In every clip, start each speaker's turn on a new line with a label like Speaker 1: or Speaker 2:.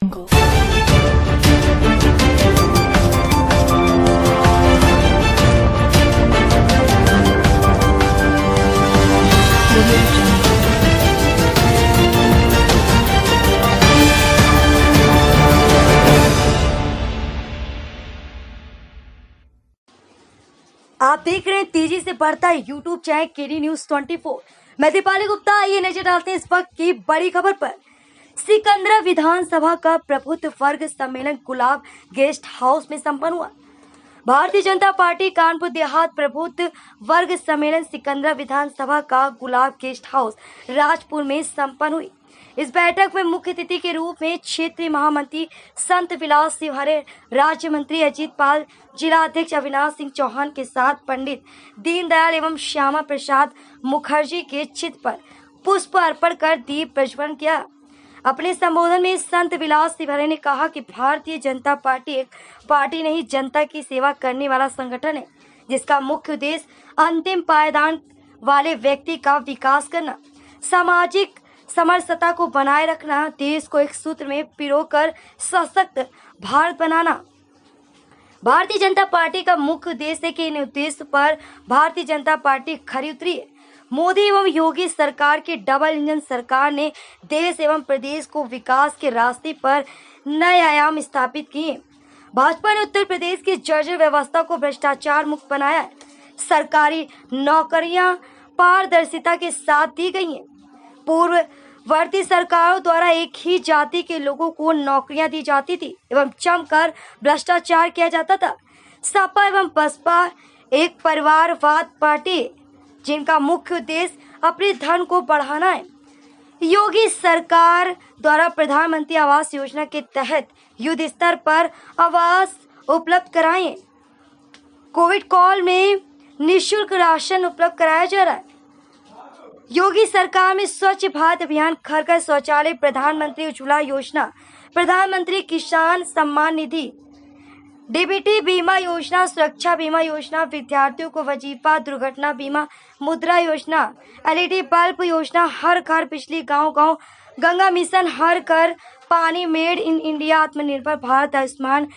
Speaker 1: आप देख रहे हैं तेजी से बढ़ता है यूट्यूब चैनल केडी न्यूज 24। मैं दीपाली गुप्ता। आइए नजर डालते हैं इस वक्त की बड़ी खबर पर। सिकंदरा विधानसभा का प्रबुद्ध वर्ग सम्मेलन गुलाब गेस्ट हाउस में संपन्न हुआ। भारतीय जनता पार्टी कानपुर देहात प्रबुद्ध वर्ग सम्मेलन सिकंदरा विधानसभा का गुलाब गेस्ट हाउस राजपुर में संपन्न हुई। इस बैठक में मुख्य अतिथि के रूप में क्षेत्रीय महामंत्री संत विलास शिवहरे, राज्य मंत्री अजीत पाल, जिला अध्यक्ष अविनाश सिंह चौहान के साथ पंडित दीनदयाल एवं श्यामा प्रसाद मुखर्जी के चित्र पर पुष्प अर्पण कर दीप प्रज्वलन किया। अपने संबोधन में संत विलास शिवहरे ने कहा कि भारतीय जनता पार्टी एक पार्टी नहीं, जनता की सेवा करने वाला संगठन है, जिसका मुख्य उद्देश्य अंतिम पायदान वाले व्यक्ति का विकास करना, सामाजिक समरसता को बनाए रखना, देश को एक सूत्र में पिरोकर सशक्त भारत बनाना। भारतीय जनता पार्टी का मुख्य उद्देश्य है कि इन उद्देश्य पर भारतीय जनता पार्टी खरी उतरी है। मोदी एवं योगी सरकार की डबल इंजन सरकार ने देश एवं प्रदेश को विकास के रास्ते पर नए आयाम स्थापित किए। भाजपा ने उत्तर प्रदेश की जर्जर व्यवस्था को भ्रष्टाचार मुक्त बनाया है। सरकारी नौकरियां पारदर्शिता के साथ दी गई हैं। पूर्ववर्ती सरकारों द्वारा एक ही जाति के लोगों को नौकरियां दी जाती थी एवं जमकर भ्रष्टाचार किया जाता था। सपा एवं बसपा एक परिवारवाद पार्टी है, जिनका मुख्य उद्देश्य अपने धन को बढ़ाना है। योगी सरकार द्वारा प्रधानमंत्री आवास योजना के तहत युद्ध स्तर पर आवास उपलब्ध कराए। कोविड काल में निःशुल्क राशन उपलब्ध कराया जा रहा है। योगी सरकार में स्वच्छ भारत अभियान, घर घर शौचालय, प्रधानमंत्री उज्ज्वला योजना, प्रधानमंत्री किसान सम्मान निधि, डीबीटी बीमा योजना, सुरक्षा बीमा योजना, विद्यार्थियों को वजीफा, दुर्घटना बीमा, मुद्रा योजना, एलईडी बल्ब योजना, हर घर बिजली, गांव गांव गंगा मिशन, हर घर पानी, मेड इन इंडिया, आत्मनिर्भर भारत, आयुष्मान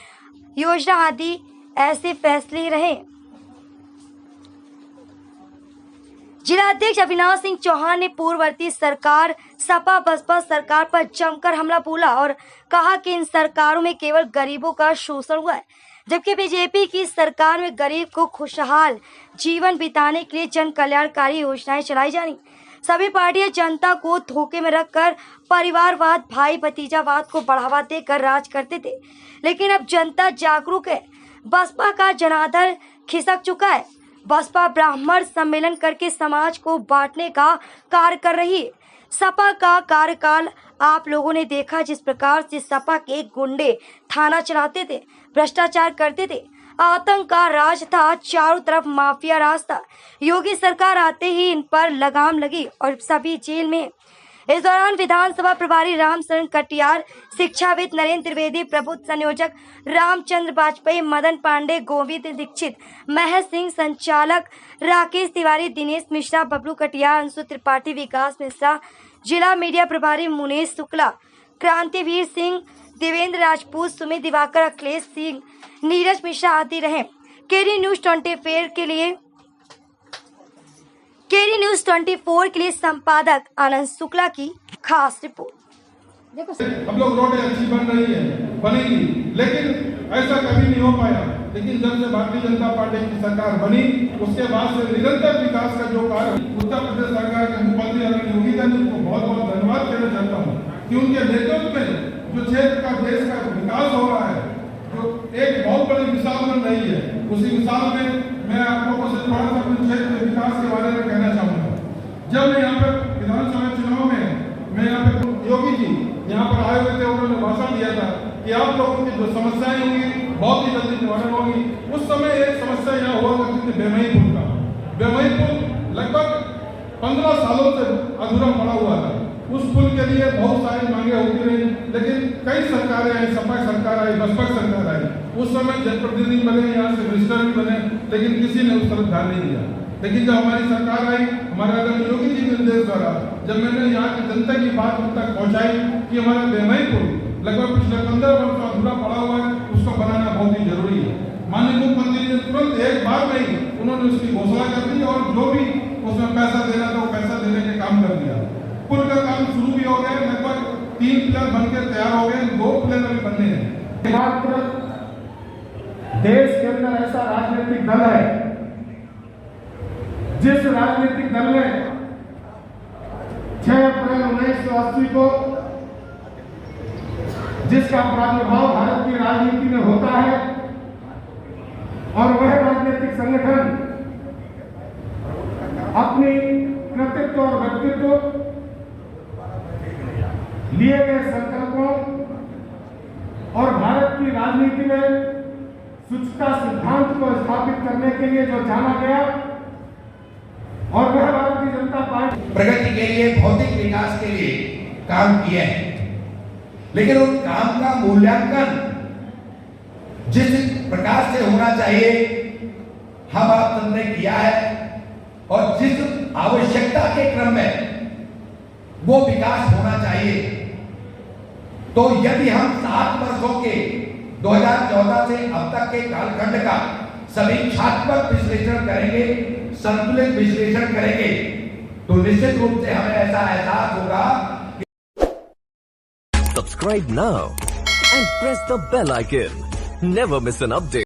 Speaker 1: योजना आदि ऐसे फैसले रहे। जिला अध्यक्ष अविनाश सिंह चौहान ने पूर्ववर्ती सरकार सपा बसपा सरकार पर जमकर हमला बोला और कहा कि इन सरकारों में केवल गरीबों का शोषण हुआ है, जबकि बीजेपी की सरकार में गरीब को खुशहाल जीवन बिताने के लिए जन कल्याणकारी योजनाएं चलाई जा रही। सभी पार्टियां जनता को धोखे में रखकर परिवारवाद, भाई भतीजावाद को बढ़ावा देकर राज करते थे, लेकिन अब जनता जागरूक है। बसपा का जनाधार खिसक चुका है। बसपा ब्राह्मण सम्मेलन करके समाज को बांटने का कार्य कर रही है। सपा का कार्यकाल आप लोगों ने देखा, जिस प्रकार से सपा के गुंडे थाना चलाते थे, भ्रष्टाचार करते थे, आतंक का राज था, चारों तरफ माफिया राज था। योगी सरकार आते ही इन पर लगाम लगी और सभी जेल में। इस दौरान विधानसभा प्रभारी रामशरण कटियार, शिक्षाविद नरेंद्र त्रिवेदी, प्रबुद्ध संयोजक रामचंद्र वाजपेयी, मदन पांडे, गोविंद दीक्षित, महेश सिंह, संचालक राकेश तिवारी, दिनेश मिश्रा, बबलू कटियार, अंशु त्रिपाठी, विकास मिश्रा, जिला मीडिया प्रभारी मुनेश शुक्ला, क्रांतिवीर सिंह, देवेंद्र राजपूत, सुमित दिवाकर, अखिलेश सिंह, नीरज मिश्रा आदि रहे। केडी न्यूज 24 के लिए संपादक आनंद शुक्ला की खास रिपोर्ट।
Speaker 2: हम लोग रोडें अच्छी बन रही है, बनेगी, लेकिन ऐसा कभी नहीं हो पाया। लेकिन जब से भारतीय जनता पार्टी की सरकार बनी, उसके बाद से निरंतर विकास का जो कार्य उत्तर प्रदेश सरकार के मुख्यमंत्री योगी जी को बहुत बहुत धन्यवाद देना चाहता हूँ कि उनके नेतृत्व में जो क्षेत्र का, देश का विकास हो रहा है, जो एक बहुत बड़ी मिसाल बन रही है। उसी मिसाल में मैं आप लोगों से थोड़ा सा अपने क्षेत्र के विकास के बारे में कहना चाहूँगा। जब मैं यहाँ पर विधानसभा चुनाव में मैं यहाँ पे योगी जी यहाँ पर आए हुए थे, उन्होंने भाषण दिया था कि आप लोगों की जो समस्याएं होंगी बहुत ही जल्दी निवारण होगी। उस समय एक समस्या यहाँ हुआ करती थी बेमई पुल का। बेमई पुल लगभग 15 सालों से अधूरा पड़ा हुआ था। उस पुल के लिए बहुत सारी मांगे होती रही, लेकिन कई सरकारें आई, सपा सरकार आई, बसपा सरकार आई, उस समय जनप्रतिनिधि बने, यहाँ से मिनिस्टर भी बने, लेकिन किसी ने उस तरफ ध्यान नहीं दिया। लेकिन जब हमारी सरकार आई, हमारे आदरणीय योगी जी के निर्देश द्वारा जब मैंने यहाँ की जनता की बात उन तक पहुँचाई कि हमारा बेमई पुल लगभग पिछले 15 वर्ष का अधूरा पड़ा हुआ है, उसको बनाना बहुत ही जरूरी है। माननीय मुख्यमंत्री ने तुरंत एक बार में ही उन्होंने उसकी घोषणा कर दी और जो भी उसमें पैसा देना था वो पैसा देने के काम कर दिया। पुल का काम शुरू भी हो गया, लगभग 3 पिलर बनकर तैयार हो गए, 2 पिलर अभी बनने हैं।
Speaker 3: मात्र देश के अंदर ऐसा राजनीतिक दल है जिस राजनीतिक दल ने 6 अप्रैल 1980 को जिसका प्रादुर्भाव भारत की राजनीति में होता है और वह राजनीतिक संगठन अपनी कृतित्व और व्यक्तित्व लिए गए संकल्पों और भारत की राजनीति में शुचिता सिद्धांत को स्थापित करने के लिए जो जाना गया और वह भारतीय जनता पार्टी
Speaker 4: प्रगति के लिए, भौतिक विकास के लिए काम किए हैं, लेकिन उन काम का मूल्यांकन जिस प्रकार से होना चाहिए हम आप सबने किया है और जिस आवश्यकता के क्रम में वो विकास होना चाहिए, तो यदि हम 7 वर्षों के 2014 से अब तक के कालखंड का समीक्षात्मक विश्लेषण करेंगे, संतुलित विश्लेषण करेंगे, तो निश्चित रूप से हमें ऐसा एहसास होगा।
Speaker 5: Subscribe now and press the bell icon. Never miss an update.